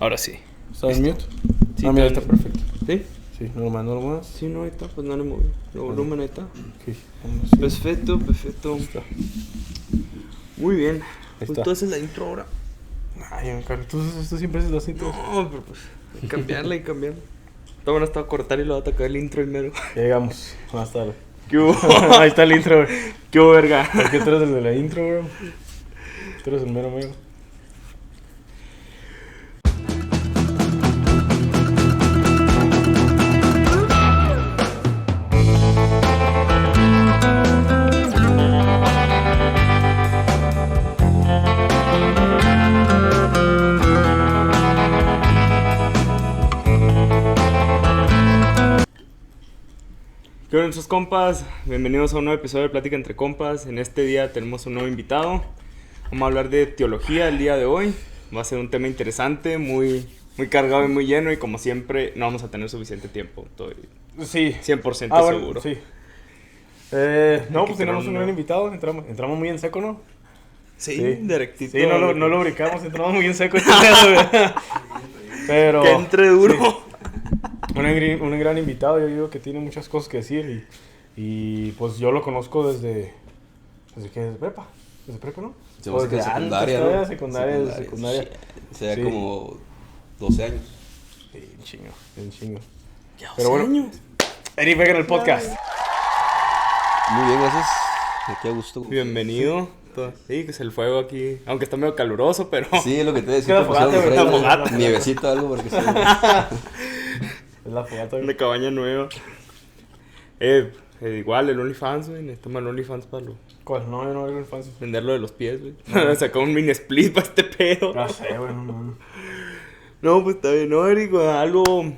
Ahora sí. ¿Estás en mute? Sí, Mira, está perfecto. ¿Sí? Sí, normal. Sí, no, ahí está, pues no le moví. El volumen ahí está. Ok, vamos a Perfecto. Ahí está. Muy bien. Ahí Pues está. tú haces la intro ahora. Ay, Carlos, tú siempre haces las intros. No, pero pues hay que cambiarla. Está bueno, hasta cortar y lo va a atacar el intro primero. Ya llegamos. Más tarde. ¿Qué hubo? Ahí está el intro, güey. ¿Qué hubo, verga? ¿Por qué tú eres el de la intro, bro? Tú eres el mero mero. ¿Qué onda, nuestros compas? Bienvenidos a un nuevo episodio de Plática entre Compas. En este día tenemos un nuevo invitado. Vamos a hablar de teología el día de hoy. Va a ser un tema interesante, muy cargado y muy lleno. Y como siempre, no vamos a tener suficiente tiempo. Estoy Sí. 100% Bueno, seguro. sí. que No, pues tenemos un crear buen invitado. Entramos muy en seco, ¿no? Sí, Sí. directito. Sí, no lo brincamos, entramos muy en seco. Pero... Que entre duro. Sí. Un gran invitado, yo digo que tiene muchas cosas que decir y pues yo lo conozco desde prepa, ¿no? Se me hace que desde secundaria, antes, ¿no? secundaria. Shit. Sería Sí. como 12 años. Bien chingo. Ya, Pero bueno. años. Eric Vega en el podcast. Muy bien, gracias. Aquí a gusto. Bienvenido. Sí, que es el fuego aquí. Aunque está medio caluroso, pero... Sí, es lo que te decía. Queda fogata, güey, está fogata. Nievecito, algo, porque sí. Es la fogata. De cabaña nueva. Igual el OnlyFans, güey. Necesitamos el OnlyFans para ¿Cuál? No, yo no veo infancia. venderlo de los pies, güey. Sacó un mini split para este pedo. No sé, güey, no. No, pues está bien, ¿no, Eric? Güey, algo...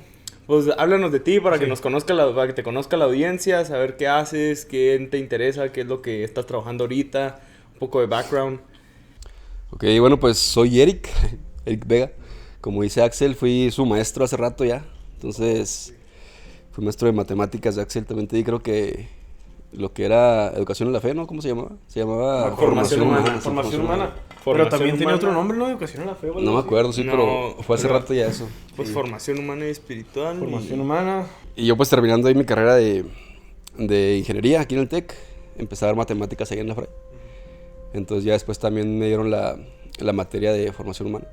Pues háblanos de ti para que Sí. nos conozca para que te conozca la audiencia, saber qué haces, qué te interesa, qué es lo que estás trabajando ahorita, un poco de background. Ok, bueno, pues soy Eric Vega. Como dice Axel, fui su maestro hace rato ya. Entonces, fui maestro de matemáticas de Axel. También te di, creo que lo que era educación en la fe, ¿no? ¿Cómo se llamaba? Se llamaba Formación humana. Formación humana. Pero Formación también tenía humana. otro nombre, ¿no? Educación en la fe. o algo No me así. acuerdo, sí, No, pero fue hace pero- rato ya eso. Pues formación humana y espiritual. Formación humana. Y yo pues terminando ahí mi carrera de ingeniería aquí en el TEC, empecé a dar matemáticas ahí en la FRAE. Entonces ya después también me dieron la materia de formación humana.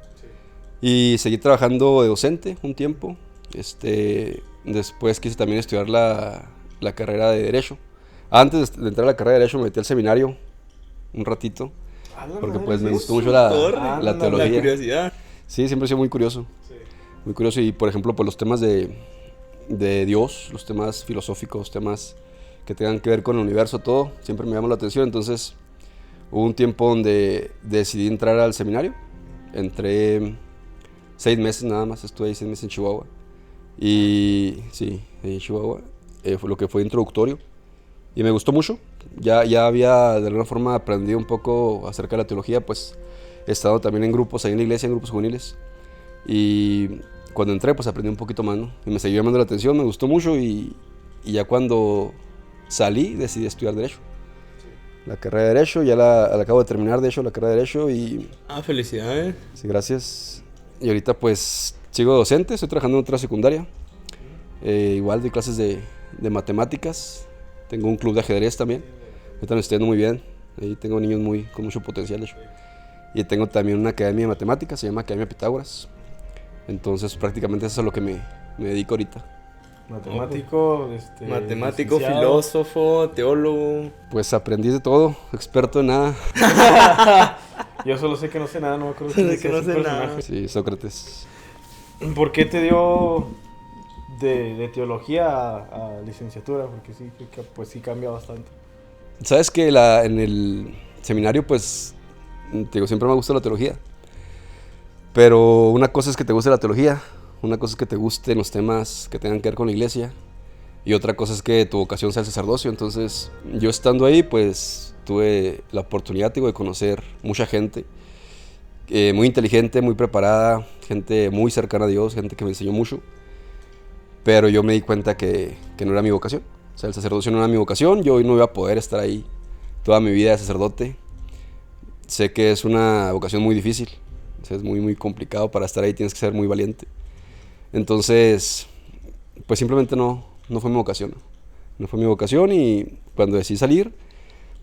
Y seguí trabajando de docente un tiempo. Después quise también estudiar la carrera de Derecho. Antes de entrar a la carrera de Derecho me metí al seminario un ratito, porque pues me gustó mucho la La teología. curiosidad. Sí, siempre he sido muy curioso. Muy curioso y, por ejemplo, pues los temas de Dios, los temas filosóficos, temas que tengan que ver con el universo, todo, siempre me llama la atención. Entonces, hubo un tiempo donde decidí entrar al seminario. Entré 6 meses nada más, estuve ahí 6 meses en Chihuahua. Y sí, en Chihuahua, fue lo que fue introductorio. Y me gustó mucho. Ya había de alguna forma aprendido un poco acerca de la teología, pues he estado también en grupos ahí en la iglesia, en grupos juveniles. Y cuando entré, pues aprendí un poquito más, ¿no? Y me siguió llamando la atención, me gustó mucho y ya cuando salí decidí estudiar Derecho. La carrera de Derecho, ya la acabo de terminar, de hecho, la carrera de Derecho y... Felicidades. Sí, gracias. Y ahorita pues sigo docente, estoy trabajando en otra secundaria. Igual doy clases de matemáticas. Tengo un club de ajedrez también. Ahorita me estoy yendo muy bien. Ahí tengo niños con mucho potencial, de hecho. Y tengo también una academia de matemáticas, se llama Academia Pitágoras. Entonces prácticamente eso es a lo que me dedico ahorita. Matemático, Matemático, licenciado. filósofo, teólogo. Pues aprendí de todo, experto en nada. Yo solo sé que no sé nada, no me acuerdo Sé quién que decía no ese sé personaje. nada. Sí, Sócrates. ¿Por qué te dio de teología a licenciatura? Porque sí, creo que pues sí cambia bastante. Sabes que en el seminario, pues, te digo, siempre me gusta la teología. Pero una cosa es que te guste la teología, una cosa es que te gusten los temas que tengan que ver con la iglesia, y otra cosa es que tu vocación sea el sacerdocio. Entonces, yo estando ahí, pues, tuve la oportunidad, digo, de conocer mucha gente, muy inteligente, muy preparada, gente muy cercana a Dios, gente que me enseñó mucho. Pero yo me di cuenta que no era mi vocación. O sea, el sacerdocio no era mi vocación. Yo hoy no iba a poder estar ahí toda mi vida de sacerdote. Sé que es una vocación muy difícil. O sea, es muy, muy complicado para estar ahí, tienes que ser muy valiente. Entonces, pues simplemente no fue mi vocación. No fue mi vocación y cuando decidí salir,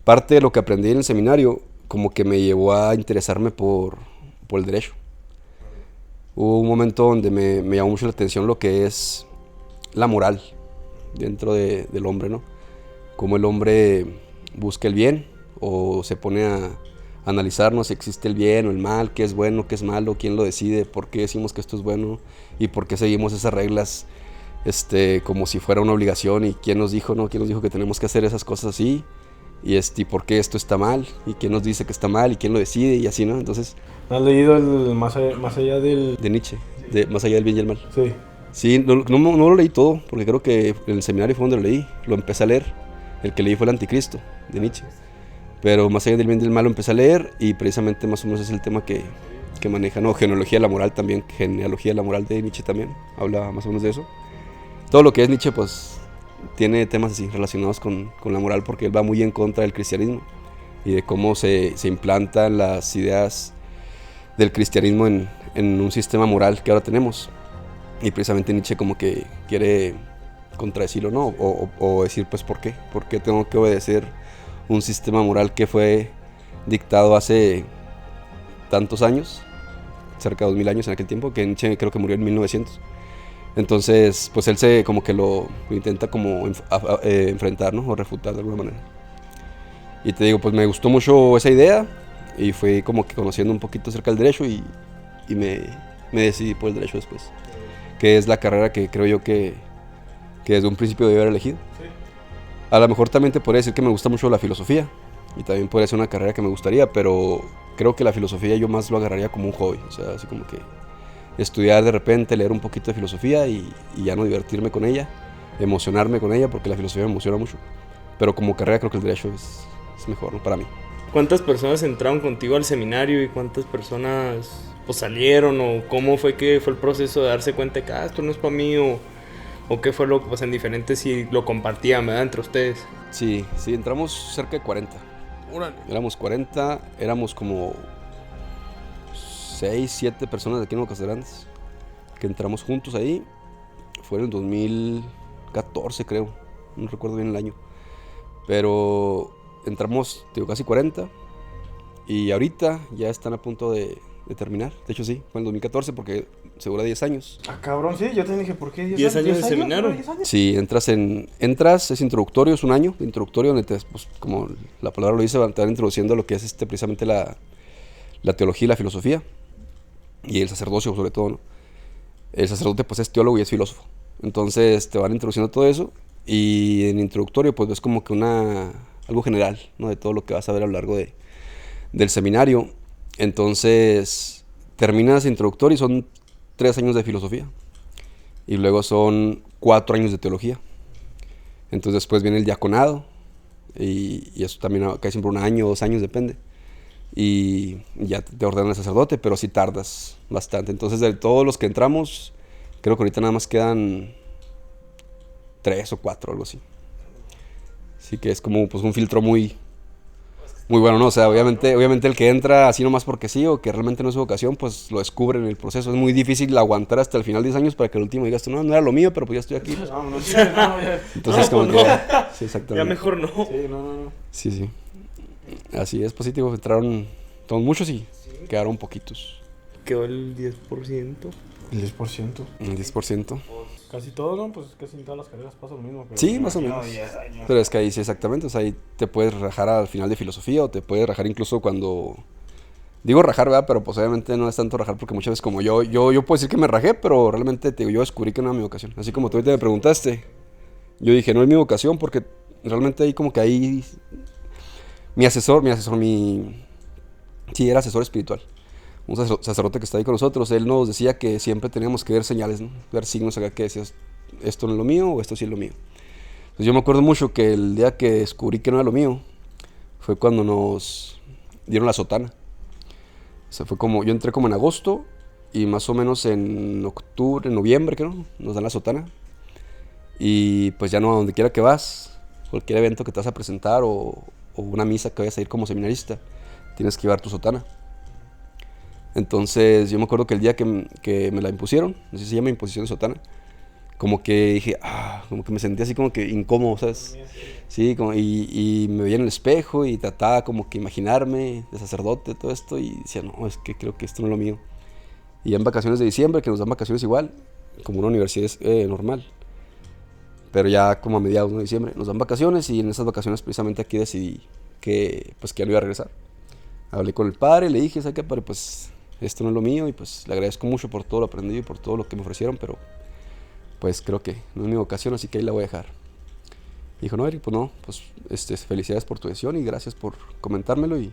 parte de lo que aprendí en el seminario como que me llevó a interesarme por el derecho. Hubo un momento donde me llamó mucho la atención lo que es la moral dentro del hombre, ¿no? Cómo el hombre busca el bien o se pone a analizarnos si existe el bien o el mal, qué es bueno, qué es malo, quién lo decide, por qué decimos que esto es bueno y por qué seguimos esas reglas como si fuera una obligación y quién nos dijo, ¿no? Quién nos dijo que tenemos que hacer esas cosas así y por qué esto está mal y quién nos dice que está mal y quién lo decide y así, ¿no? Entonces, ¿Has leído el más allá del...? de Nietzsche, más allá del bien y el mal. Sí. Sí, no lo leí todo, porque creo que en el seminario fue donde lo leí, lo empecé a leer. El que leí fue el Anticristo, de Nietzsche. Pero más allá del bien y del mal lo empecé a leer y precisamente más o menos es el tema que maneja, ¿no? Genealogía de la moral también, genealogía de la moral de Nietzsche también, habla más o menos de eso. Todo lo que es Nietzsche, pues, tiene temas así relacionados con la moral porque él va muy en contra del cristianismo y de cómo se implantan las ideas del cristianismo en un sistema moral que ahora tenemos. Y precisamente Nietzsche como que quiere contradecirlo, ¿no? O decir, pues, ¿por qué? ¿Por qué tengo que obedecer un sistema moral que fue dictado hace tantos años, cerca de 2000 años en aquel tiempo, que Nietzsche creo que murió en 1900? Entonces, pues él como que lo intenta como enfrentar, ¿no? O refutar de alguna manera. Y te digo, pues me gustó mucho esa idea y fui como que conociendo un poquito acerca del derecho y me decidí por el derecho después, que es la carrera que creo yo que desde un principio debí haber elegido. Sí. A lo mejor también te podría decir que me gusta mucho la filosofía y también podría ser una carrera que me gustaría, pero creo que la filosofía yo más lo agarraría como un hobby, o sea, así como que estudiar de repente, leer un poquito de filosofía y ya no divertirme con ella, emocionarme con ella, porque la filosofía me emociona mucho, pero como carrera creo que el derecho es mejor, ¿no? Para mí. ¿Cuántas personas entraron contigo al seminario y cuántas personas pues salieron o cómo fue que fue el proceso de darse cuenta que esto no es para mí o qué fue lo que pues en diferentes si lo compartían, ¿verdad? Entre ustedes? Sí, entramos cerca de 40. ¡Órale! Éramos 40, éramos como 6, 7 personas de aquí en Bocas Grandes que entramos juntos ahí. Fue en el 2014 creo, no recuerdo bien el año, pero entramos, digo, casi 40 y ahorita ya están a punto de terminar. De hecho sí, fue en el 2014 porque se dura 10 años. Ah, cabrón, sí, yo te dije, ¿por qué 10 años de seminario? Sí, entras, es introductorio, es un año de introductorio donde pues, como la palabra lo dice, te van introduciendo lo que es precisamente la teología y la filosofía y el sacerdocio sobre todo, ¿no? El sacerdote pues es teólogo y es filósofo, entonces te van introduciendo todo eso y en introductorio pues es como que algo general, ¿no? De todo lo que vas a ver a lo largo del seminario. Entonces terminas introductorio y son 3 años de filosofía y luego son 4 años de teología. Entonces después viene el diaconado y eso también cae siempre 1 año, 2 años, depende. Y ya te ordenan el sacerdote, pero sí tardas bastante. Entonces de todos los que entramos, creo que ahorita nada más quedan 3 o 4, algo así. Así que es como pues un filtro muy bueno, ¿no? O sea, obviamente el que entra así nomás porque sí o que realmente no es su vocación, pues lo descubre en el proceso. Es muy difícil aguantar hasta el final 10 años para que el último digas tú, no era lo mío, pero pues ya estoy aquí. Pues. Entonces como que... Sí, exactamente. Ya mejor no. Sí, no. Sí. Así es, positivo. Entraron muchos y quedaron poquitos. Quedó el 10%. El 10%. El 10%. Casi todo, ¿no? Pues casi en todas las carreras pasa lo mismo. Pero sí, más o menos. Pero es que ahí sí, exactamente. O sea, ahí te puedes rajar al final de filosofía o te puedes rajar incluso cuando... Digo rajar, ¿verdad? Pero pues obviamente no es tanto rajar porque muchas veces como yo puedo decir que me rajé, pero realmente yo descubrí que no era mi vocación. Así como tú ahorita me preguntaste, yo dije, no es mi vocación porque realmente ahí como que ahí... Sí, era asesor espiritual. Un sacerdote que está ahí con nosotros, él nos decía que siempre teníamos que ver señales, ¿no? Ver signos acá que decías, esto no es lo mío o esto sí es lo mío. Entonces yo me acuerdo mucho que el día que descubrí que no era lo mío, fue cuando nos dieron la sotana. O sea, yo entré como en agosto y más o menos en noviembre, creo, nos dan la sotana. Y pues ya no, a donde quiera que vas, cualquier evento que te vas a presentar o una misa que vayas a ir como seminarista, tienes que llevar tu sotana. Entonces yo me acuerdo que el día que me la impusieron, no sé si se llama imposición de sotana, como que dije, como que me sentí así como que incómodo, ¿sabes? Sí, y me veía en el espejo y trataba como que imaginarme de sacerdote, todo esto, y decía, no, es que creo que esto no es lo mío. Y en vacaciones de diciembre, que nos dan vacaciones igual, como una universidad normal, pero ya como a mediados de diciembre, nos dan vacaciones, y en esas vacaciones precisamente aquí decidí que, pues, que ya no iba a regresar. Hablé con el padre, le dije, ¿sabes qué, padre? Pues esto no es lo mío, y pues le agradezco mucho por todo lo aprendido y por todo lo que me ofrecieron, pero pues creo que no es mi vocación, así que ahí la voy a dejar. Y dijo, no, Eric, pues no, pues felicidades por tu decisión y gracias por comentármelo, y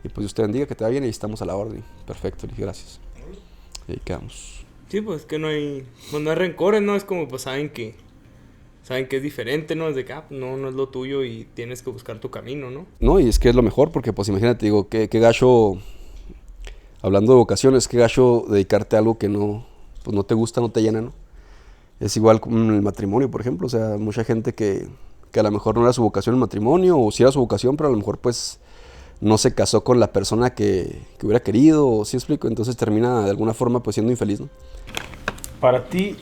pues Dios te bendiga, que te va bien, y estamos a la orden. Perfecto, le dije gracias. Y ahí quedamos. Sí, pues que no hay rencores, ¿no? Es como, pues saben que es diferente, ¿no? Es de que, no es lo tuyo y tienes que buscar tu camino, ¿no? No, y es que es lo mejor, porque pues imagínate, digo, qué gacho, hablando de vocaciones, qué gacho dedicarte a algo que no, pues no te gusta, no te llena, ¿no? Es igual con el matrimonio, por ejemplo, o sea, mucha gente que a lo mejor no era su vocación el matrimonio, o sí era su vocación, pero a lo mejor pues no se casó con la persona que hubiera querido, o ¿sí explico? Entonces termina de alguna forma pues siendo infeliz, ¿no? Para ti,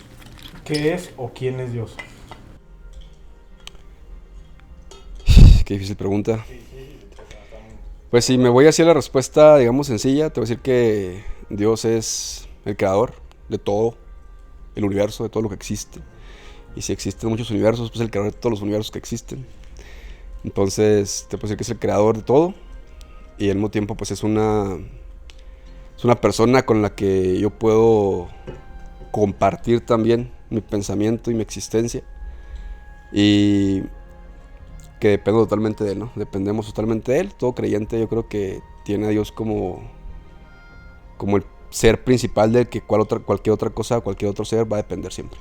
¿qué es o quién es Dios? Qué difícil pregunta. Pues si me voy hacia la respuesta, digamos, sencilla, te voy a decir que Dios es el creador de todo el universo, de todo lo que existe. Y si existen muchos universos, pues el creador de todos los universos que existen. Entonces, te puedo decir que es el creador de todo, y al mismo tiempo pues es una persona con la que yo puedo compartir también mi pensamiento y mi existencia, y que dependo totalmente de él, ¿no? Dependemos totalmente de él. Todo creyente yo creo que tiene a Dios como el ser principal del que cualquier otra cosa, cualquier otro ser va a depender siempre.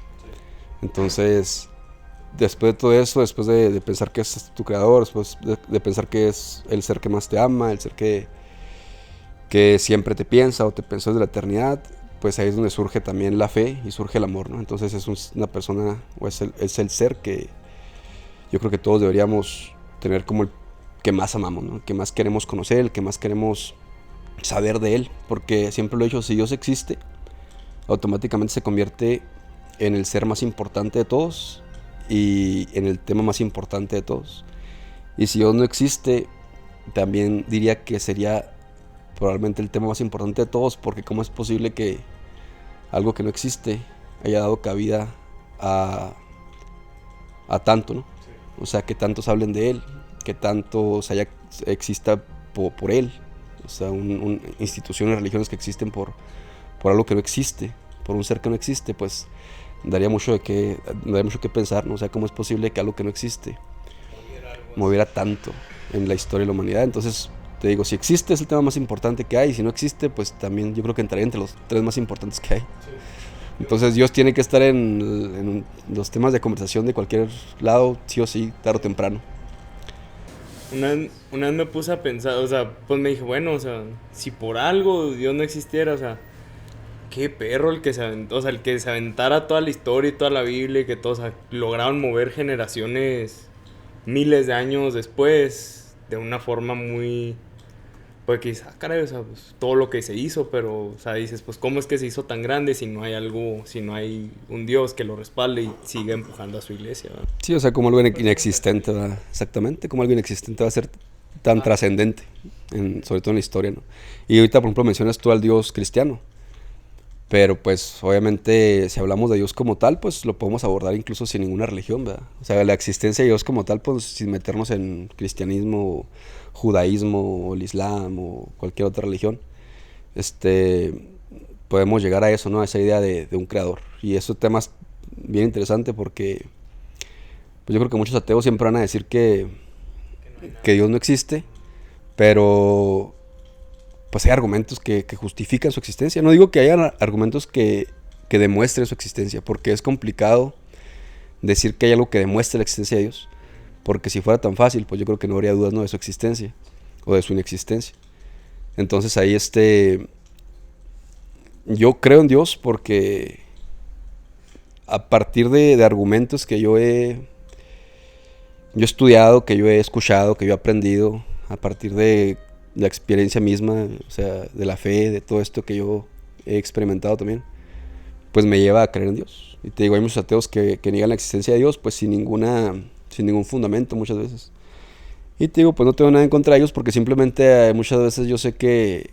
Entonces, después de todo eso, después de pensar que es tu creador, después de pensar que es el ser que más te ama, el ser que siempre te piensa o te pensó desde la eternidad, pues ahí es donde surge también la fe y surge el amor, ¿no? Entonces es una persona, o es el ser que yo creo que todos deberíamos tener como el que más amamos, ¿no? El que más queremos conocer, el que más queremos saber de él, porque siempre lo he dicho, si Dios existe, automáticamente se convierte en el ser más importante de todos y en el tema más importante de todos. Y si Dios no existe, también diría que sería probablemente el tema más importante de todos, porque cómo es posible que algo que no existe haya dado cabida a tanto, ¿no? O sea, que tantos hablen de él, que tanto exista por él. O sea, instituciones, religiones que existen por algo que no existe, por un ser que no existe, pues daría mucho que pensar, ¿no? O sea, cómo es posible que algo que no existe moviera tanto en la historia de la humanidad. Entonces, te digo, si existe es el tema más importante que hay, y si no existe, pues también yo creo que entraría entre los tres más importantes que hay. Entonces Dios tiene que estar en los temas de conversación de cualquier lado, sí o sí, tarde o temprano. Una vez me puse a pensar, o sea, pues me dije, bueno, o sea, si por algo Dios no existiera, o sea, qué perro el que se aventara toda la historia y toda la Biblia, y que todos lograron mover generaciones miles de años después de una forma muy, pues que dices, caray, o sea, pues, todo lo que se hizo, pero, o sea, dices, pues cómo es que se hizo tan grande si no hay un Dios que lo respalde y siga empujando a su iglesia, ¿verdad? Sí, o sea, como algo inexistente, ¿verdad? Exactamente, como algo inexistente va a ser tan trascendente, sobre todo en la historia, ¿no? Y ahorita, por ejemplo, mencionas tú al Dios cristiano, pero pues obviamente si hablamos de Dios como tal, pues lo podemos abordar incluso sin ninguna religión, ¿verdad? O sea, la existencia de Dios como tal, pues sin meternos en cristianismo, judaísmo, o el islam o cualquier otra religión, podemos llegar a eso, ¿no? A esa idea de un creador. Y eso es tema bien interesante porque pues yo creo que muchos ateos siempre van a decir que Dios no existe, pero pues hay argumentos que justifican su existencia. No digo que haya argumentos que demuestren su existencia, porque es complicado decir que hay algo que demuestre la existencia de Dios, porque si fuera tan fácil, pues yo creo que no habría dudas, ¿no?, de su existencia o de su inexistencia. Entonces ahí yo creo en Dios porque a partir de argumentos que yo he estudiado, que yo he escuchado, que yo he aprendido, a partir de la experiencia misma, o sea, de la fe, de todo esto que yo he experimentado también, pues me lleva a creer en Dios. Y te digo, hay muchos ateos que niegan la existencia de Dios, pues sin ningún fundamento muchas veces. Y te digo, pues no tengo nada en contra de ellos porque simplemente muchas veces yo sé que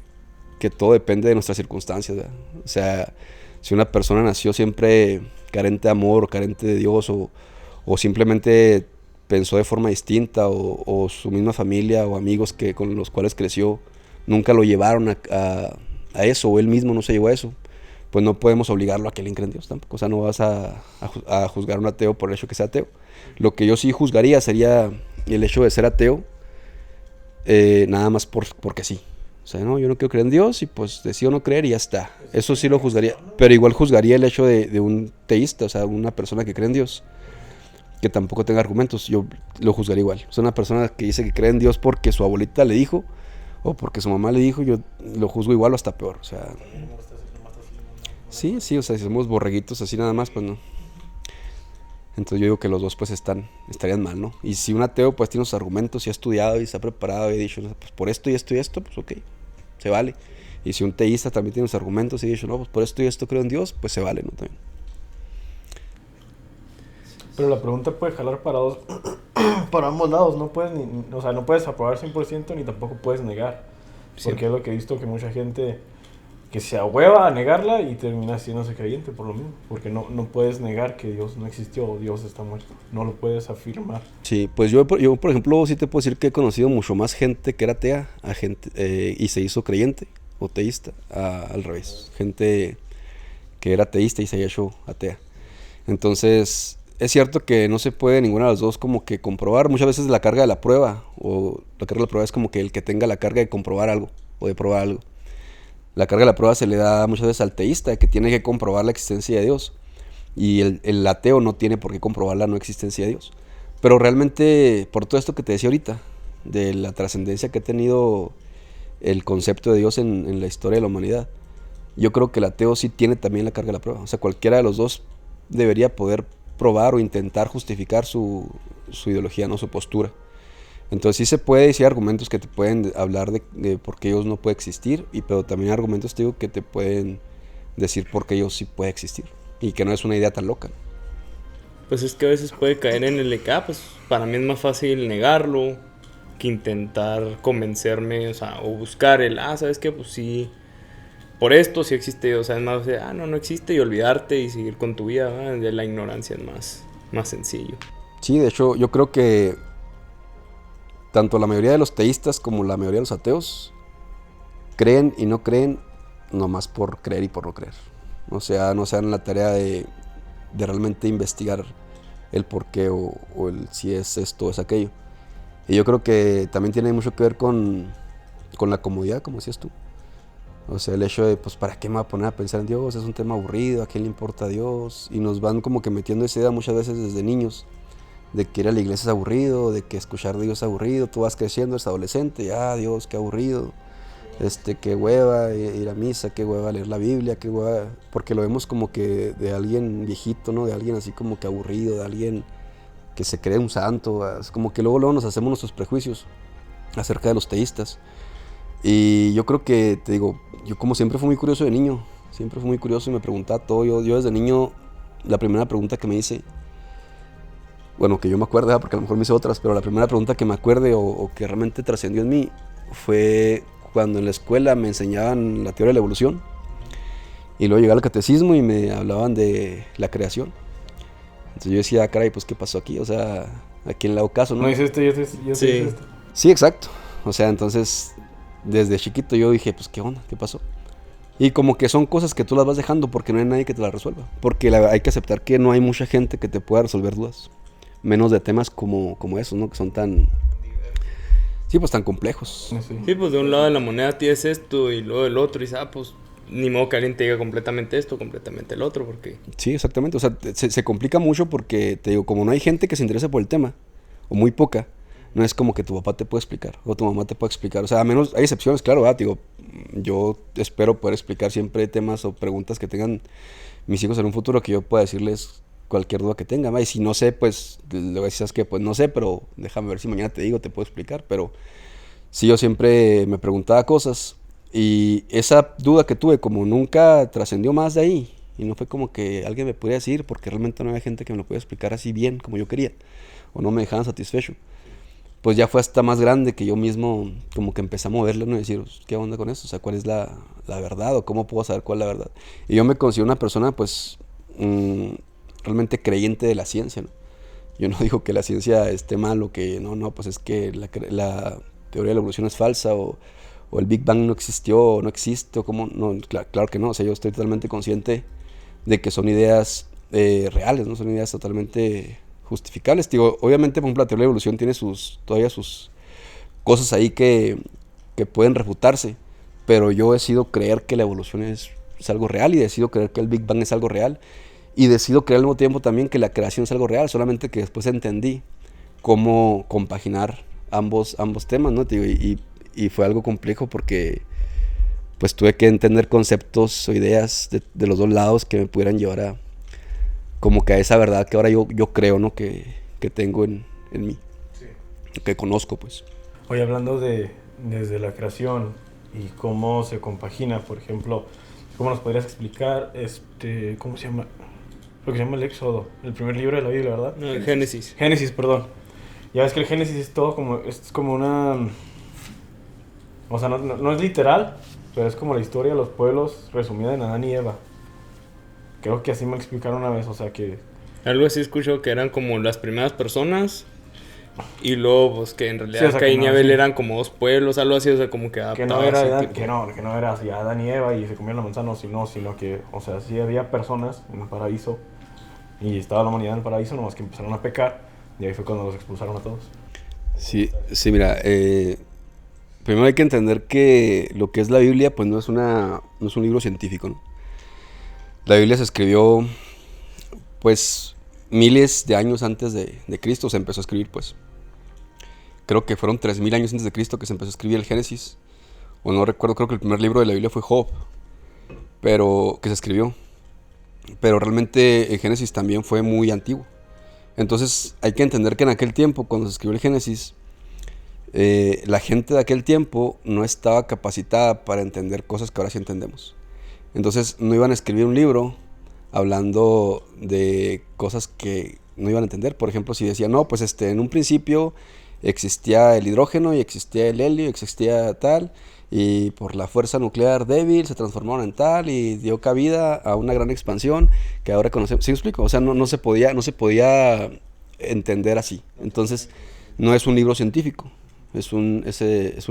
todo depende de nuestras circunstancias, ¿verdad? O sea, si una persona nació siempre carente de amor o carente de Dios o simplemente pensó de forma distinta o su misma familia o amigos con los cuales creció nunca lo llevaron a eso o él mismo no se llevó a eso, pues no podemos obligarlo a que él cree en Dios tampoco. O sea, no vas a juzgar a un ateo por el hecho de que sea ateo. Lo que yo sí juzgaría sería el hecho de ser ateo nada más porque sí. O sea, no, yo no quiero creer en Dios y pues decido no creer y ya está. Eso sí lo juzgaría. Pero igual juzgaría el hecho de un teísta, o sea, una persona que cree en Dios, que tampoco tenga argumentos. Yo lo juzgaría igual. O sea, una persona que dice que cree en Dios porque su abuelita le dijo o porque su mamá le dijo, yo lo juzgo igual o hasta peor. O sea, sí, o sea, si somos borreguitos así nada más, pues no. Entonces yo digo que los dos pues estarían mal, ¿no? Y si un ateo pues tiene sus argumentos y ha estudiado y está preparado y ha dicho, pues por esto y esto y esto, pues ok, se vale. Y si un teísta también tiene sus argumentos y ha dicho, no, pues por esto y esto creo en Dios, pues se vale, ¿no? También. Pero la pregunta puede jalar para ambos lados. No puedes o sea, no puedes aprobar 100% ni tampoco puedes negar. Sí. Porque es lo que he visto que mucha gente que se ahueva a negarla y termina siéndose creyente por lo mismo. Porque no puedes negar que Dios no existió o Dios está muerto. No lo puedes afirmar. Sí, pues yo por ejemplo, sí te puedo decir que he conocido mucho más gente que era atea y se hizo creyente o teísta, al revés. Gente que era ateísta y se haya hecho atea. Entonces, es cierto que no se puede ninguna de las dos como que comprobar. Muchas veces la carga de la prueba o la carga de la prueba es como que el que tenga la carga de comprobar algo o de probar algo. La carga de la prueba se le da muchas veces al teísta, que tiene que comprobar la existencia de Dios. Y el ateo no tiene por qué comprobar la no existencia de Dios. Pero realmente, por todo esto que te decía ahorita, de la trascendencia que ha tenido el concepto de Dios en la historia de la humanidad, yo creo que el ateo sí tiene también la carga de la prueba. O sea, cualquiera de los dos debería poder probar o intentar justificar su ideología, no su postura. Entonces sí se puede, sí hay argumentos que te pueden hablar de por qué Dios no puede existir, pero también hay argumentos, te digo, que te pueden decir por qué Dios sí puede existir y que no es una idea tan loca. Pues es que a veces puede caer en el de que, pues para mí es más fácil negarlo que intentar convencerme, o sea, o buscar ¿sabes qué? Pues sí, por esto sí existe, o sea, es más de, no existe y olvidarte y seguir con tu vida, ¿verdad? De la ignorancia es más sencillo. Sí, de hecho, yo creo que tanto la mayoría de los teístas como la mayoría de los ateos creen y no creen nomás por creer y por no creer. O sea, no se dan la tarea de realmente investigar el por qué o el si es esto o es aquello. Y yo creo que también tiene mucho que ver con la comodidad, como decías tú. O sea, el hecho de, pues, ¿para qué me voy a poner a pensar en Dios? Es un tema aburrido, ¿a quién le importa a Dios? Y nos van como que metiendo esa idea muchas veces desde niños, de que ir a la iglesia es aburrido, de que escuchar de Dios es aburrido. Tú vas creciendo, eres adolescente, Dios, qué aburrido. Qué hueva ir a misa, qué hueva leer la Biblia, qué hueva, porque lo vemos como que de alguien viejito, ¿no? De alguien así como que aburrido, de alguien que se cree un santo. Es como que luego nos hacemos nuestros prejuicios acerca de los teístas. Y yo creo que, te digo, yo como siempre fui muy curioso de niño, siempre fui muy curioso y me preguntaba todo. Yo desde niño, la primera pregunta que me hice, bueno, que yo me acuerde, porque a lo mejor me hice otras, pero la primera pregunta que me acuerde o que realmente trascendió en mí fue cuando en la escuela me enseñaban la teoría de la evolución y luego llegaba al catecismo y me hablaban de la creación. Entonces yo decía, caray, pues ¿qué pasó aquí? O sea, ¿a quién le hago caso, no? No hice esto, yo hice esto. Sí, exacto. O sea, entonces desde chiquito yo dije, pues ¿qué onda? ¿Qué pasó? Y como que son cosas que tú las vas dejando porque no hay nadie que te las resuelva. Porque hay que aceptar que no hay mucha gente que te pueda resolver dudas. Menos de temas como esos, ¿no? Que son tan... Sí, pues tan complejos. Sí, pues de un lado de la moneda tienes esto y luego del otro y pues ni modo que alguien te diga completamente esto, completamente el otro, porque... Sí, exactamente. O sea, se complica mucho porque, te digo, como no hay gente que se interese por el tema, o muy poca, no es como que tu papá te puede explicar, o tu mamá te puede explicar. O sea, a menos, hay excepciones, claro, ¿verdad? Digo, yo espero poder explicar siempre temas o preguntas que tengan mis hijos en un futuro, que yo pueda decirles cualquier duda que tengan, ¿va? Y si no sé, pues, luego decías que, pues, no sé, pero déjame ver si mañana te digo, te puedo explicar, pero sí, yo siempre me preguntaba cosas y esa duda que tuve como nunca trascendió más de ahí y no fue como que alguien me pudiera decir porque realmente no había gente que me lo pudiera explicar así bien como yo quería o no me dejaban satisfecho. Pues ya fue hasta más grande que yo mismo como que empecé a moverle, ¿no? Y decir, ¿qué onda con eso? O sea, ¿cuál es la verdad? ¿O cómo puedo saber cuál es la verdad? Y yo me considero una persona, pues, realmente creyente de la ciencia, ¿no? Yo no digo que la ciencia esté mal o que no, pues es que la teoría de la evolución es falsa o el Big Bang no existió o no existe o cómo, no, claro que no, o sea, yo estoy totalmente consciente de que son ideas reales, ¿no? Son ideas totalmente justificables. Digo, obviamente, por ejemplo, la teoría de la evolución tiene todavía sus cosas ahí que pueden refutarse, pero yo decido creer que la evolución es algo real y decido creer que el Big Bang es algo real y decido creer al mismo tiempo también que la creación es algo real, solamente que después entendí cómo compaginar ambos temas, ¿no? Digo, y fue algo complejo porque pues tuve que entender conceptos o ideas de los dos lados que me pudieran llevar a como que a esa verdad que ahora yo creo, ¿no? Que tengo en mí, Sí. que conozco, pues. Oye, hablando desde la creación y cómo se compagina, por ejemplo, ¿cómo nos podrías explicar cómo se llama? Lo que se llama el Éxodo, el primer libro de la Biblia, ¿verdad? No, el Génesis. Génesis, perdón. Ya ves que el Génesis es todo es como una... O sea, no es literal, pero es como la historia de los pueblos resumida en Adán y Eva. Creo que así me explicaron una vez, o sea que... Algo así escucho que eran como las primeras personas. Y luego, pues que en realidad Sí, o sea, Caín y no, Abel sí. eran como dos pueblos, algo así, o sea, como que Que no adaptado era así, Adán, tipo. que no era así Adán y Eva y se comían la manzana, sino que, o sea, sí había personas en el paraíso y estaba la humanidad en el paraíso, nomás que empezaron a pecar y ahí fue cuando los expulsaron a todos. Sí, sí, mira, primero hay que entender que lo que es la Biblia, pues no es un libro científico, ¿no? La Biblia se escribió, pues, miles de años antes de Cristo, se empezó a escribir, pues. Creo que fueron 3000 años antes de Cristo que se empezó a escribir el Génesis. O no recuerdo, creo que el primer libro de la Biblia fue Job, pero que se escribió. Pero realmente el Génesis también fue muy antiguo. Entonces hay que entender que en aquel tiempo, cuando se escribió el Génesis, la gente de aquel tiempo no estaba capacitada para entender cosas que ahora sí entendemos. Entonces no iban a escribir un libro hablando de cosas que no iban a entender. Por ejemplo, si decían, no, pues en un principio existía el hidrógeno y existía el helio, existía tal, y por la fuerza nuclear débil se transformaron en tal y dio cabida a una gran expansión que ahora conocemos. ¿Sí me explico? O sea, no se podía entender así. Entonces, no es un libro científico, es un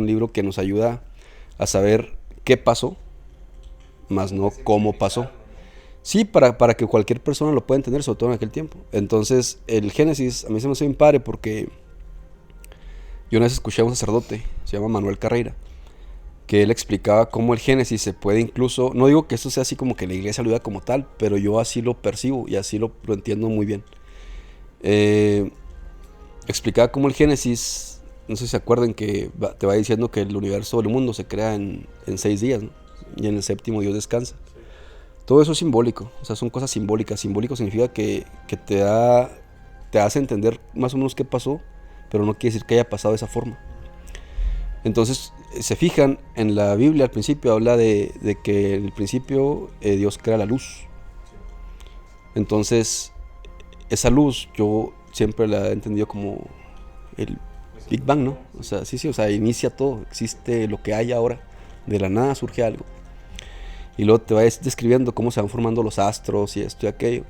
libro que nos ayuda a saber qué pasó, más no cómo pasó. Sí, para que cualquier persona lo pueda entender, sobre todo en aquel tiempo. Entonces, el Génesis a mí se me hace bien padre porque yo una vez escuché a un sacerdote, se llama Manuel Carreira, que él explicaba cómo el Génesis se puede incluso, no digo que esto sea así como que la iglesia lo diga como tal, pero yo así lo percibo y así lo entiendo muy bien. Explicaba cómo el Génesis, no sé si se acuerdan que te va diciendo que el universo del mundo se crea en 6 días, ¿no? Y en el séptimo Dios descansa. Todo eso es simbólico, o sea, son cosas simbólicas. Simbólico significa que te hace entender más o menos qué pasó, pero no quiere decir que haya pasado de esa forma. Entonces, se fijan en la Biblia al principio, habla de que en el principio Dios crea la luz. Entonces, esa luz yo siempre la he entendido como el Big Bang, ¿no? O sea, sí, o sea, inicia todo, existe lo que hay ahora, de la nada surge algo. Y luego te va describiendo cómo se van formando los astros y esto y aquello,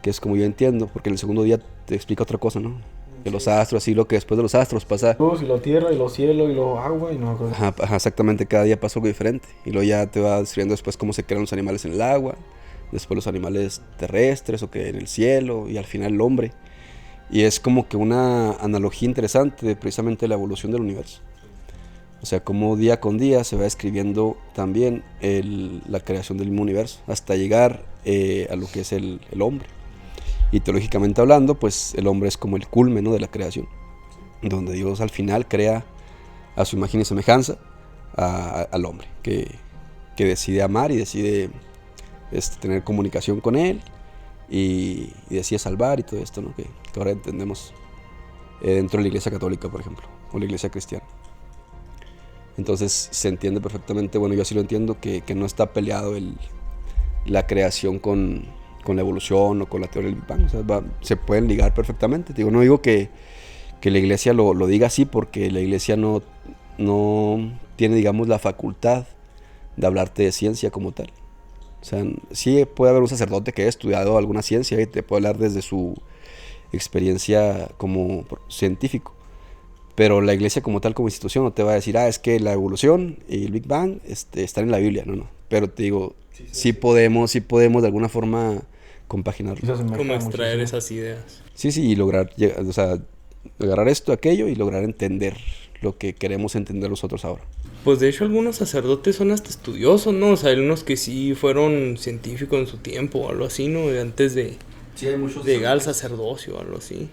que es como yo entiendo, porque en el segundo día te explica otra cosa, ¿no? Que los astros, así lo que después de los astros pasa. Luz y la tierra y los cielos y lo agua y no me acuerdo. Ajá, exactamente, cada día pasa algo diferente. Y luego ya te va describiendo después cómo se crean los animales en el agua, después los animales terrestres o que en el cielo y al final el hombre. Y es como que una analogía interesante de precisamente la evolución del universo. O sea, cómo día con día se va describiendo también la creación del mismo universo, hasta llegar a lo que es el hombre. Y teológicamente hablando, pues el hombre es como el culmen, ¿no?, de la creación, donde Dios al final crea a su imagen y semejanza al hombre, que decide amar y decide tener comunicación con él y decide salvar y todo esto, ¿no?, que ahora entendemos dentro de la Iglesia Católica, por ejemplo, o la Iglesia Cristiana. Entonces se entiende perfectamente, bueno, yo así lo entiendo, que no está peleado la creación con la evolución o con la teoría del Big Bang. O sea, se pueden ligar perfectamente. Digo, no digo que la iglesia lo diga así, porque la iglesia no tiene, digamos, la facultad de hablarte de ciencia como tal. O sea, sí puede haber un sacerdote que haya estudiado alguna ciencia y te puede hablar desde su experiencia como científico. Pero la iglesia como tal, como institución, no te va a decir, es que la evolución y el Big Bang están en la Biblia. No. Pero te digo, sí podemos de alguna forma compaginarlo. Como extraer esas ideas. Sí, y lograr, o sea, agarrar esto, aquello y lograr entender lo que queremos entender nosotros ahora. Pues de hecho algunos sacerdotes son hasta estudiosos, ¿no? O sea, hay unos que sí fueron científicos en su tiempo o algo así, ¿no? Antes de llegar al sacerdocio o algo así.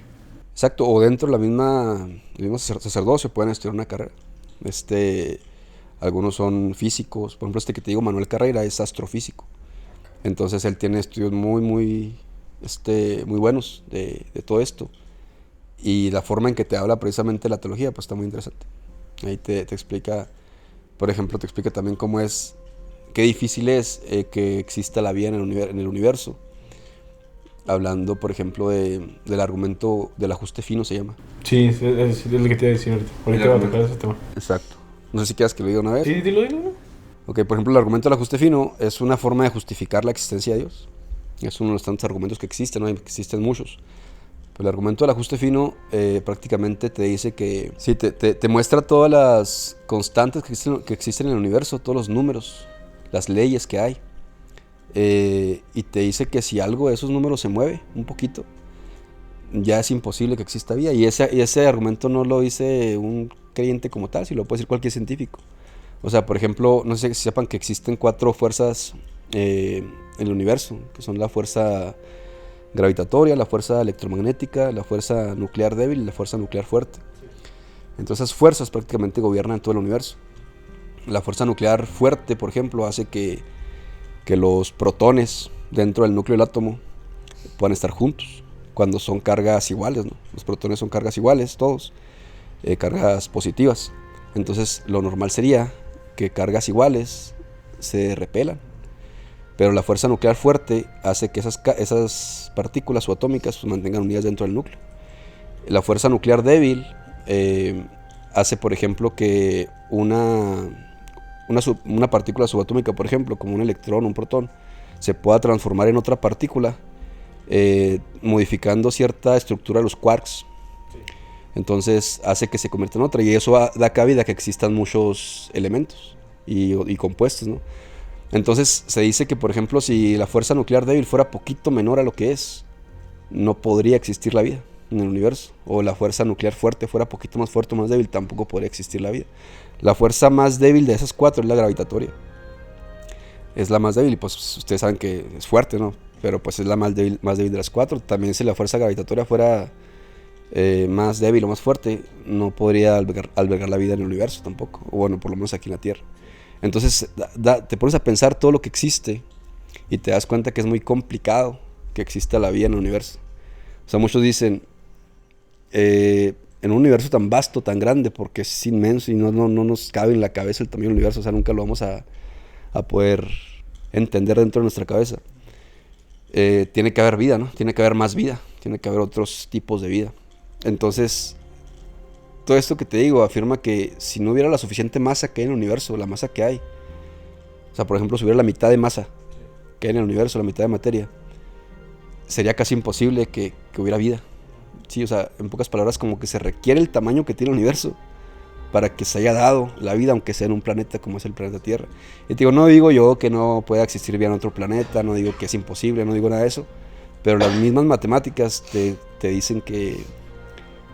Exacto, o dentro de el mismo sacerdocio pueden estudiar una carrera. Algunos son físicos, por ejemplo que te digo, Manuel Carrera es astrofísico. Entonces él tiene estudios muy buenos de todo esto. Y la forma en que te habla precisamente de la teología, pues está muy interesante. Ahí te explica, por ejemplo, te explica también qué difícil es que exista la vida en el universo. Hablando, por ejemplo, del argumento del ajuste fino, se llama. Sí, es el que te iba a decir ahorita. Ahorita va a tocar ese tema. Exacto. No sé si quieras que lo diga una vez. Sí, dilo. Ok, por ejemplo, el argumento del ajuste fino es una forma de justificar la existencia de Dios. Es uno de los tantos argumentos que existen, ¿no? Existen muchos. Pero el argumento del ajuste fino prácticamente te dice que... Sí, te muestra todas las constantes que existen en el universo, todos los números, las leyes que hay. Y te dice que si algo de esos números se mueve un poquito, ya es imposible que exista vida. Y ese argumento no lo dice un creyente como tal, sino lo puede decir cualquier científico. O sea, por ejemplo, no sé si sepan que existen 4 fuerzas en el universo, que son la fuerza gravitatoria, la fuerza electromagnética, la fuerza nuclear débil y la fuerza nuclear fuerte. Entonces esas fuerzas prácticamente gobiernan todo el universo. La fuerza nuclear fuerte, por ejemplo, hace que los protones dentro del núcleo del átomo puedan estar juntos cuando son cargas iguales, ¿no? Los protones son cargas iguales, todos, cargas positivas. Entonces lo normal sería que cargas iguales se repelan. Pero la fuerza nuclear fuerte hace que esas partículas subatómicas se mantengan unidas dentro del núcleo. La fuerza nuclear débil hace, por ejemplo, que una partícula subatómica, por ejemplo, como un electrón o un protón, se pueda transformar en otra partícula, modificando cierta estructura de los quarks. Sí. Entonces hace que se convierta en otra, y eso da cabida a que existan muchos elementos y compuestos, ¿no? Entonces se dice que, por ejemplo, si la fuerza nuclear débil fuera poquito menor a lo que es, no podría existir la vida en el universo. O la fuerza nuclear fuerte fuera poquito más fuerte o más débil, tampoco podría existir la vida. La fuerza más débil de esas 4 es la gravitatoria. Es la más débil y pues ustedes saben que es fuerte, ¿no? Pero pues es la más débil de las 4. También si la fuerza gravitatoria fuera más débil o más fuerte, no podría albergar la vida en el universo tampoco. O bueno, por lo menos aquí en la Tierra. Entonces te pones a pensar todo lo que existe y te das cuenta que es muy complicado que exista la vida en el universo. O sea, muchos dicen, en un universo tan vasto, tan grande, porque es inmenso y no nos cabe en la cabeza el tamaño del universo, o sea, nunca lo vamos a poder entender dentro de nuestra cabeza. Tiene que haber vida, ¿no? Tiene que haber más vida, tiene que haber otros tipos de vida. Entonces, todo esto que te digo afirma que si no hubiera la suficiente masa que hay en el universo, la masa que hay, o sea, por ejemplo, si hubiera la mitad de masa que hay en el universo, la mitad de materia, sería casi imposible que hubiera vida. Sí, o sea, en pocas palabras, como que se requiere el tamaño que tiene el universo para que se haya dado la vida, aunque sea en un planeta como es el planeta Tierra. Y te digo, no digo yo que no pueda existir vida en otro planeta, no digo que es imposible, no digo nada de eso, pero las mismas matemáticas te dicen que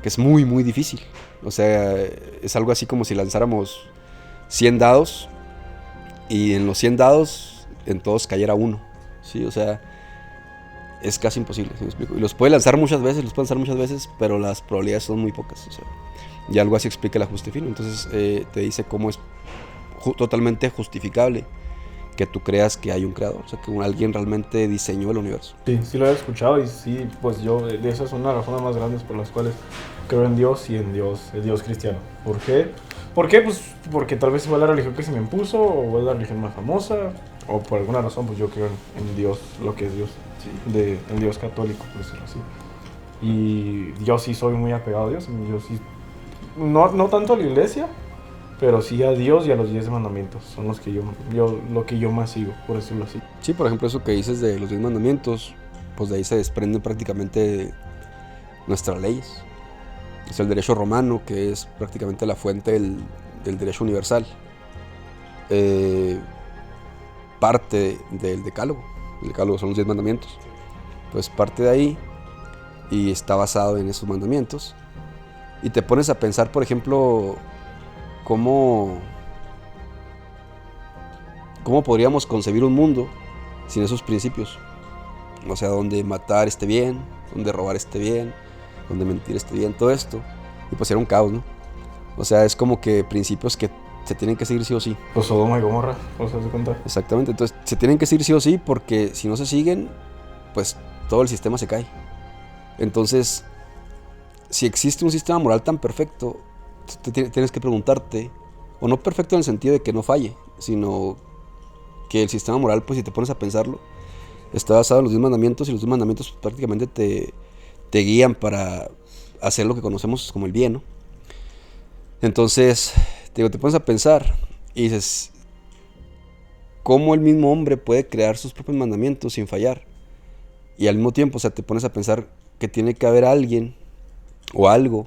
es muy, muy difícil. O sea, es algo así como si lanzáramos 100 dados y en los 100 dados en todos cayera uno, ¿sí? O sea, es casi imposible, ¿sí me explico? Y los puede lanzar muchas veces, pero las probabilidades son muy pocas, o sea, y algo así explica el ajuste fino. Entonces te dice cómo es totalmente justificable que tú creas que hay un creador, o sea, que alguien realmente diseñó el universo. Sí lo he escuchado y sí, pues yo, de esas son las razones más grandes por las cuales creo en Dios y en Dios, el Dios cristiano. ¿Por qué? ¿Por qué? Pues porque tal vez fue la religión que se me impuso, o fue la religión más famosa, o por alguna razón, pues yo creo en Dios, lo que es Dios, en Dios católico, por decirlo así. Y yo sí soy muy apegado a Dios, yo sí, no tanto a la iglesia, pero sí a Dios y a los 10 mandamientos, son los que lo que yo más sigo, por decirlo así. Sí, por ejemplo, eso que dices de los 10 mandamientos, pues de ahí se desprenden prácticamente nuestras leyes. Es el derecho romano, que es prácticamente la fuente del derecho universal. Parte del decálogo. El decálogo son los 10 mandamientos. Pues parte de ahí y está basado en esos mandamientos. Y te pones a pensar, por ejemplo, cómo podríamos concebir un mundo sin esos principios. O sea, donde matar esté bien, donde robar esté bien, donde mentir esté bien, todo esto. Y pues era un caos, ¿no? O sea, es como que principios que se tienen que seguir sí o sí. Pues Sodoma y Gomorra, cosas de contar. Exactamente, entonces se tienen que seguir sí o sí porque si no se siguen, pues todo el sistema se cae. Entonces, si existe un sistema moral tan perfecto, tienes que preguntarte, o no perfecto en el sentido de que no falle, sino que el sistema moral, pues si te pones a pensarlo, está basado en los 10 mandamientos y los 10 mandamientos prácticamente te guían para hacer lo que conocemos como el bien, ¿no? Entonces, te pones a pensar y dices, ¿cómo el mismo hombre puede crear sus propios mandamientos sin fallar? Y al mismo tiempo, o sea, te pones a pensar que tiene que haber alguien o algo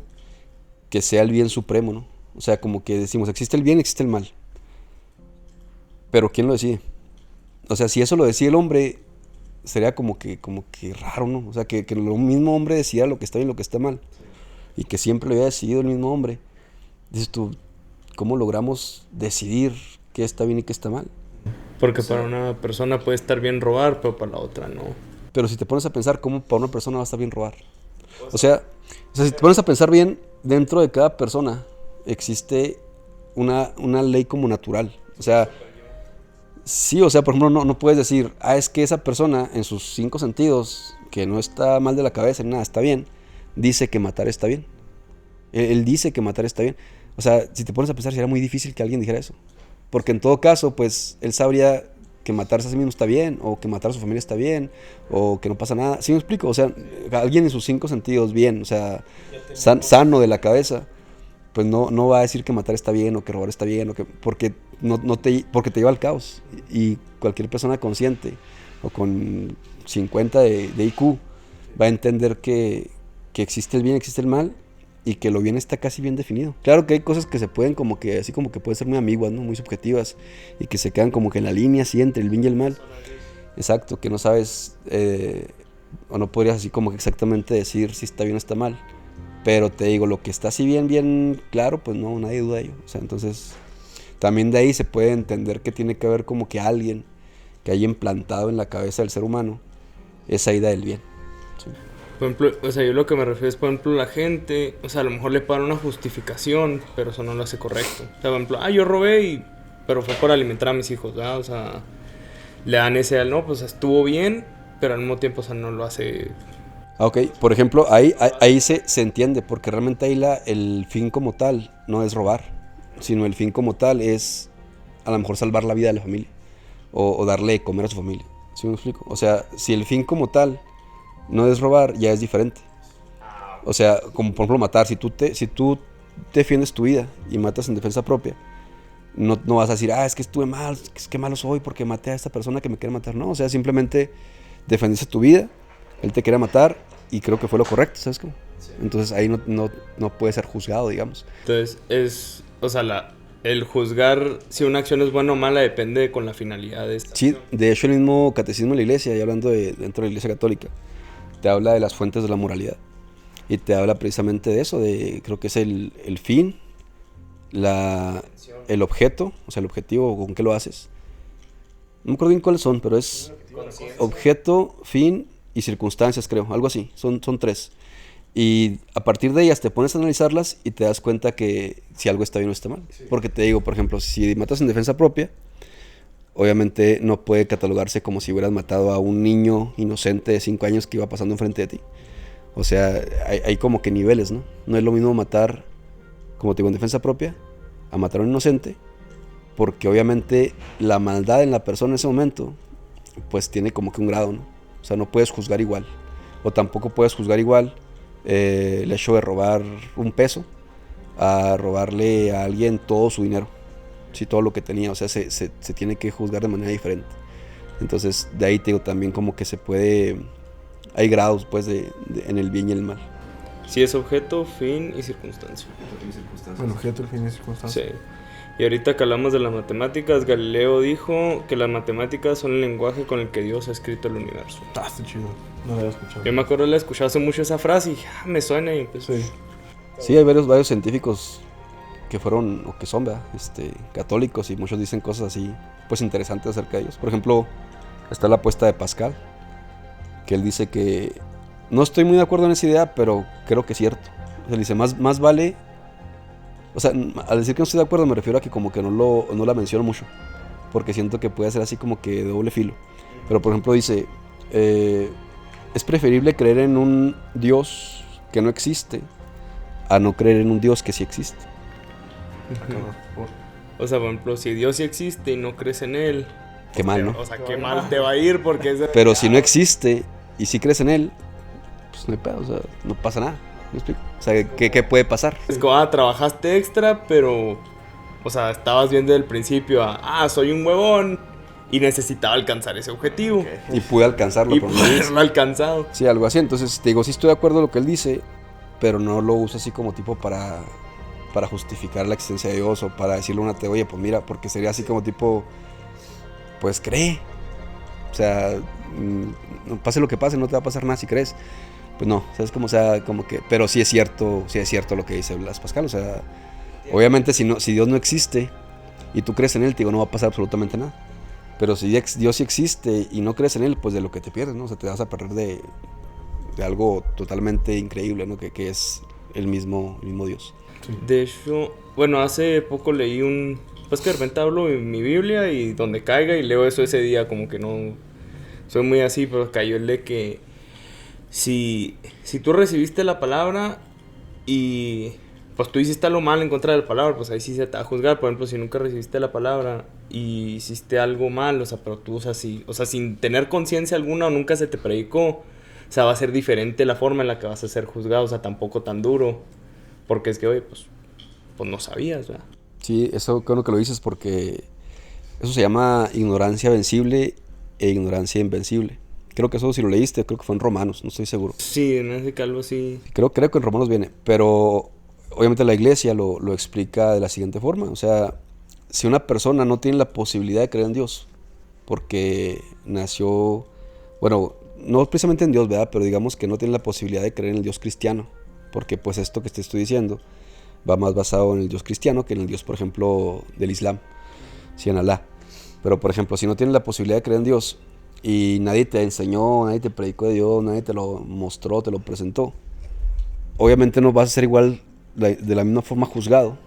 que sea el bien supremo, ¿no? O sea, como que decimos, existe el bien, existe el mal. Pero ¿quién lo decide? O sea, si eso lo decide el hombre, sería como que raro, ¿no? O sea, que el mismo hombre decida lo que está bien y lo que está mal. Y que siempre lo haya decidido el mismo hombre. Dices tú, ¿cómo logramos decidir qué está bien y qué está mal? Porque para una persona puede estar bien robar, pero para la otra no. Pero si te pones a pensar, ¿cómo para una persona va a estar bien robar? O sea, si te pones a pensar bien, dentro de cada persona existe una ley como natural. O sea, sí, o sea, por ejemplo, no puedes decir, es que esa persona en sus 5 sentidos, que no está mal de la cabeza ni nada, está bien, dice que matar está bien. Él dice que matar está bien. O sea, si te pones a pensar, sería muy difícil que alguien dijera eso. Porque en todo caso, pues, él sabría que matarse a sí mismo está bien, o que matar a su familia está bien, o que no pasa nada. ¿Sí me explico? O sea, alguien en sus 5 sentidos bien, o sea, sano de la cabeza, pues no va a decir que matar está bien, o que robar está bien, porque te lleva al caos. Y cualquier persona consciente, o con 50 de IQ, va a entender que existe el bien, existe el mal, y que lo bien está casi bien definido. Claro que hay cosas que se pueden así como que pueden ser muy ambiguas, ¿no? Muy subjetivas, y que se quedan como que en la línea así entre el bien y el mal. Exacto, que no sabes, o no podrías así como que exactamente decir si está bien o está mal. Pero te digo, lo que está así bien claro, pues no, nadie duda de ello. O sea, entonces, también de ahí se puede entender que tiene que haber como que alguien que haya implantado en la cabeza del ser humano esa idea del bien. Sí. Por ejemplo, o sea, yo lo que me refiero es, por ejemplo, la gente, o sea, a lo mejor le pagan una justificación, pero eso no lo hace correcto. O sea, por ejemplo, yo robé, pero fue por alimentar a mis hijos, ¿verdad? O sea, le dan ese, no, pues estuvo bien, pero al mismo tiempo, o sea, no lo hace. Ok, por ejemplo, ahí se entiende, porque realmente ahí el fin como tal no es robar, sino el fin como tal es a lo mejor salvar la vida de la familia, o darle de comer a su familia. ¿Sí me explico? O sea, si el fin como tal no es robar, ya es diferente. O sea, como por ejemplo matar, si tú defiendes tu vida y matas en defensa propia, no vas a decir, es que estuve mal, es que malo soy porque maté a esta persona que me quiere matar. No, o sea, simplemente defendiste tu vida, él te quiere matar y creo que fue lo correcto, ¿sabes cómo? Sí. Entonces ahí no puede ser juzgado, digamos. Entonces o sea, el juzgar si una acción es buena o mala depende con la finalidad de esta. Sí, de hecho el mismo catecismo de la iglesia, y hablando dentro de la iglesia católica, te habla de las fuentes de la moralidad. Y te habla precisamente de eso, creo que es el fin, el objeto, o sea, el objetivo, con qué lo haces. No me acuerdo bien cuáles son, pero es objeto, fin y circunstancias, creo, algo así, son 3. Y a partir de ellas te pones a analizarlas y te das cuenta que si algo está bien o está mal. Sí. Porque te digo, por ejemplo, si matas en defensa propia, obviamente no puede catalogarse como si hubieras matado a un niño inocente de 5 años que iba pasando enfrente de ti. O sea, hay como que niveles, ¿no? No es lo mismo matar, como te digo, en defensa propia, a matar a un inocente, porque obviamente la maldad en la persona en ese momento, pues tiene como que un grado, ¿no? O sea, no puedes juzgar igual, o tampoco puedes juzgar igual el hecho de robar un peso a robarle a alguien todo su dinero, sí, todo lo que tenía. O sea, se tiene que juzgar de manera diferente. Entonces, de ahí te digo también como que se puede, hay grados pues en el bien y el mal. Sí, es objeto, fin y circunstancia. Bueno, objeto, el fin y circunstancia. Sí. Y ahorita que hablamos de las matemáticas, Galileo dijo que las matemáticas son el lenguaje con el que Dios ha escrito el universo. Ah, está chido. No lo había escuchado. Yo me acuerdo de la escuché hace mucho esa frase y dije, me suena y pues... Sí. Sí, hay varios científicos que fueron, o que son, ¿verdad? Católicos, y muchos dicen cosas así, pues interesantes acerca de ellos. Por ejemplo, está la apuesta de Pascal, que él dice que, no estoy muy de acuerdo en esa idea, pero creo que es cierto. O sea, dice, más vale, o sea, al decir que no estoy de acuerdo me refiero a que como que no la menciono mucho, porque siento que puede ser así como que de doble filo. Pero por ejemplo dice, es preferible creer en un Dios que no existe a no creer en un Dios que sí existe. O sea, por ejemplo, si Dios sí existe y no crees en él, Qué mal, ¿no? o sea, qué mal te va a ir porque es... Pero si no existe y si crees en él, pues no hay pedo, o sea, no pasa nada. ¿Me explico? O sea, ¿qué puede pasar? Es como, trabajaste extra, pero... O sea, estabas viendo desde el principio soy un huevón y necesitaba alcanzar ese objetivo. Y pude alcanzarlo. Y por lo menos. poderlo alcanzado. Sí, algo así. Entonces, te digo, sí estoy de acuerdo en lo que él dice, pero no lo uso así como tipo para justificar la existencia de Dios o para decirle a una oye, pues mira, porque sería así como tipo, pues cree. O sea, no pase lo que pase, no te va a pasar nada si crees. Pues no, ¿sabes cómo? O sea, como que, pero sí es cierto lo que dice Blas Pascal. O sea, obviamente si Dios no existe y tú crees en él, te digo, no va a pasar absolutamente nada. Pero si Dios sí existe y no crees en él, pues de lo que te pierdes, ¿no? O sea, te vas a perder de algo totalmente increíble, ¿no? Que es el mismo Dios. Sí. De hecho, bueno, hace poco leí pues que de repente hablo en mi Biblia y donde caiga y leo eso ese día, como que no soy muy así, pero cayó el de que si tú recibiste la palabra y pues tú hiciste algo mal en contra de la palabra, pues ahí sí se te va a juzgar. Por ejemplo, si nunca recibiste la palabra y hiciste algo mal, o sea, pero tú, o sea, sin tener conciencia alguna o nunca se te predicó, o sea, va a ser diferente la forma en la que vas a ser juzgado, o sea, tampoco tan duro, porque es que, oye, pues no sabías, ¿verdad? Sí, eso creo que lo dices porque eso se llama ignorancia vencible e ignorancia invencible. Creo que eso si lo leíste, creo que fue en Romanos, no estoy seguro. Sí, en ese calvo sí. Creo que en Romanos viene, pero obviamente la iglesia lo explica de la siguiente forma. O sea, si una persona no tiene la posibilidad de creer en Dios, porque nació, bueno, no precisamente en Dios, ¿verdad? Pero digamos que no tiene la posibilidad de creer en el Dios cristiano, porque pues esto que te estoy diciendo va más basado en el Dios cristiano que en el Dios, por ejemplo, del Islam, sí, en Alá. Pero, por ejemplo, si no tienes la posibilidad de creer en Dios y nadie te enseñó, nadie te predicó de Dios, nadie te lo mostró, te lo presentó, obviamente no vas a ser igual de la misma forma juzgado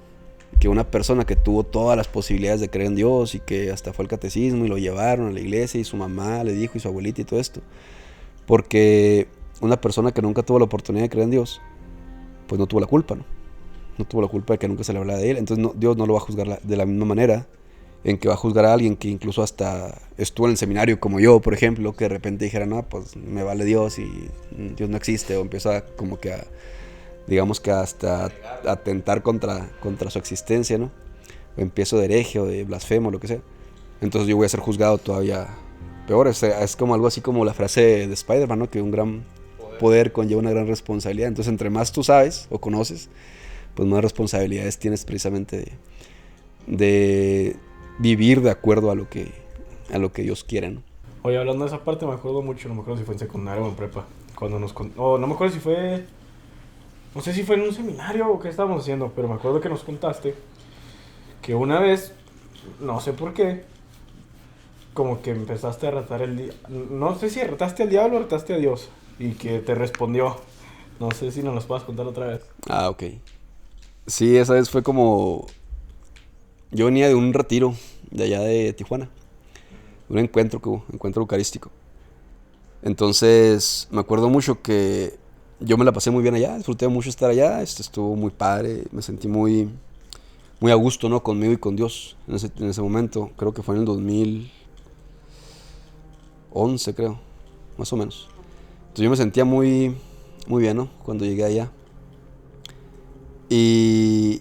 que una persona que tuvo todas las posibilidades de creer en Dios y que hasta fue al catecismo y lo llevaron a la iglesia y su mamá le dijo y su abuelita y todo esto. Porque una persona que nunca tuvo la oportunidad de creer en Dios, pues no tuvo la culpa, ¿no? No tuvo la culpa de que nunca se le hablara de él. Entonces Dios no lo va a juzgar de la misma manera en que va a juzgar a alguien que incluso hasta estuvo en el seminario como yo, por ejemplo, que de repente dijera, no, pues me vale Dios y Dios no existe, o empieza como que a, digamos que hasta atentar contra su existencia, ¿no? O empiezo de hereje o de blasfemo, lo que sea. Entonces yo voy a ser juzgado todavía peor. Es como algo así como la frase de Spider-Man, ¿no? Que un gran poder conlleva una gran responsabilidad. Entonces entre más tú sabes o conoces, pues más responsabilidades tienes precisamente de vivir de acuerdo a lo que Dios quiere, ¿no? Oye, hablando de esa parte, me acuerdo mucho, no me acuerdo si fue en secundaria o en prepa, cuando no me acuerdo si fue, no sé si fue en un seminario o qué estábamos haciendo, pero me acuerdo que nos contaste que una vez, no sé por qué, como que empezaste a retar no sé si retaste al diablo o retaste a Dios, y que te respondió. No sé si nos los puedas contar otra vez. Ah, ok. Sí, esa vez fue como... Yo venía de un retiro de allá de Tijuana. Un encuentro que hubo, encuentro eucarístico. Entonces, me acuerdo mucho que yo me la pasé muy bien allá, disfruté mucho estar allá, estuvo muy padre, me sentí muy muy a gusto, ¿no? Conmigo y con Dios en ese momento. Creo que fue en el 2011, creo, más o menos. Entonces yo me sentía muy, muy bien, ¿no? Cuando llegué allá. Y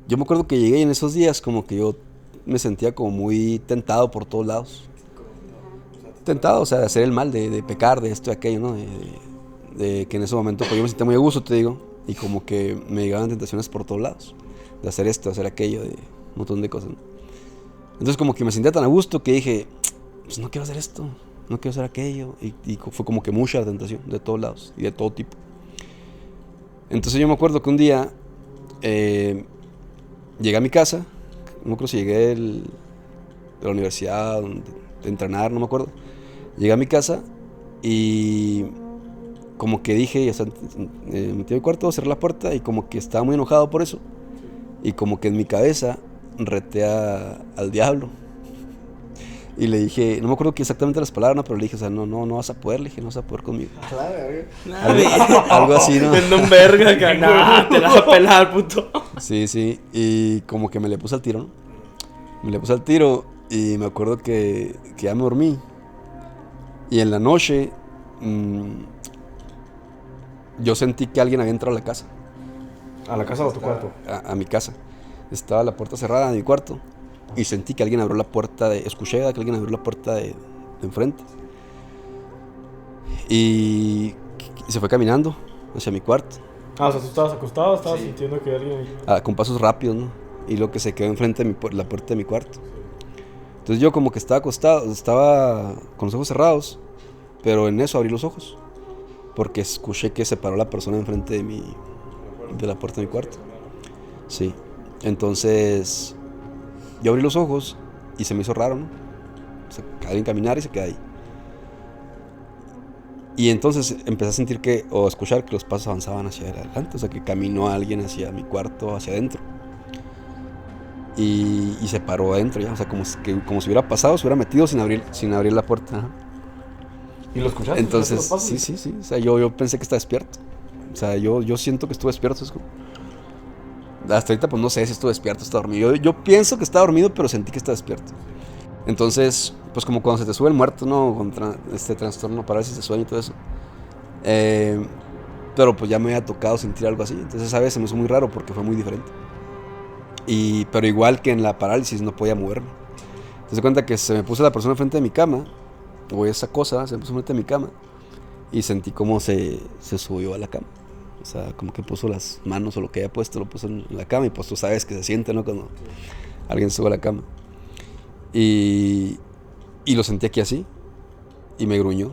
yo me acuerdo que llegué y en esos días como que yo me sentía como muy tentado por todos lados. Tentado, o sea, de hacer el mal, de pecar, de esto y aquello, ¿no? De que en ese momento pues yo me sentía muy a gusto, te digo, y como que me llegaban tentaciones por todos lados, de hacer esto, de hacer aquello, de un montón de cosas, ¿no? Entonces como que me sentía tan a gusto que dije, pues no quiero hacer esto, no quiero hacer aquello, y fue como que mucha tentación de todos lados y de todo tipo. Entonces yo me acuerdo que un día llegué a mi casa, no me acuerdo si llegué de la universidad, de entrenar, no me acuerdo. Llegué a mi casa y como que dije, o sea, me metí a mi cuarto, cerré la puerta y como que estaba muy enojado por eso. Y como que en mi cabeza reté al diablo. Y le dije, no me acuerdo que exactamente las palabras, ¿no? Pero le dije, o sea, no vas a poder, le dije, no vas a poder conmigo. Algo así, ¿no? Vendo un verga, canal, te la vas a pelar, puto. Sí, y como que me le puse al tiro, ¿no? Me le puse al tiro y me acuerdo que ya me dormí. Y en la noche yo sentí que alguien había entrado a la casa. ¿A la casa o a tu cuarto? A mi casa. Estaba la puerta cerrada de mi cuarto y sentí que alguien abrió la puerta escuché que alguien abrió la puerta de enfrente. Y se fue caminando hacia mi cuarto. Ah, o sea, tú estabas acostado, estabas sintiendo que alguien... Con pasos rápidos, ¿no? Y lo que se quedó enfrente de la puerta de mi cuarto. Entonces yo como que estaba acostado, estaba con los ojos cerrados, pero en eso abrí los ojos, porque escuché que se paró la persona enfrente de la puerta de mi cuarto. Sí, entonces yo abrí los ojos y se me hizo raro, ¿no? O sea, alguien caminar y se queda ahí. Y entonces empecé a sentir o escuchar que los pasos avanzaban hacia adelante, o sea, que caminó alguien hacia mi cuarto, hacia adentro. Y se paró adentro ya, o sea, como si hubiera pasado, se hubiera metido sin abrir la puerta. Ajá. ¿Y lo escuchaste? Entonces, sí, o sea, yo pensé que estaba despierto. O sea, yo siento que estuve despierto. Hasta ahorita pues no sé si estuve despierto o estaba dormido. Yo pienso que estaba dormido, pero sentí que estaba despierto. Entonces, pues como cuando se te sube el muerto, ¿no? Con este trastorno, parálisis de sueño y todo eso. Pero pues ya me había tocado sentir algo así. Entonces esa vez se me hizo muy raro porque fue muy diferente. Pero igual que en la parálisis no podía moverme. Entonces se cuenta que se me puso la persona enfrente de mi cama, o esa cosa se me puso enfrente de mi cama, y sentí como se subió a la cama. O sea, como que puso las manos o lo que haya puesto, lo puso en la cama, y pues tú sabes que se siente, ¿no? Cuando alguien sube a la cama. Y lo sentí aquí así, y me gruñó.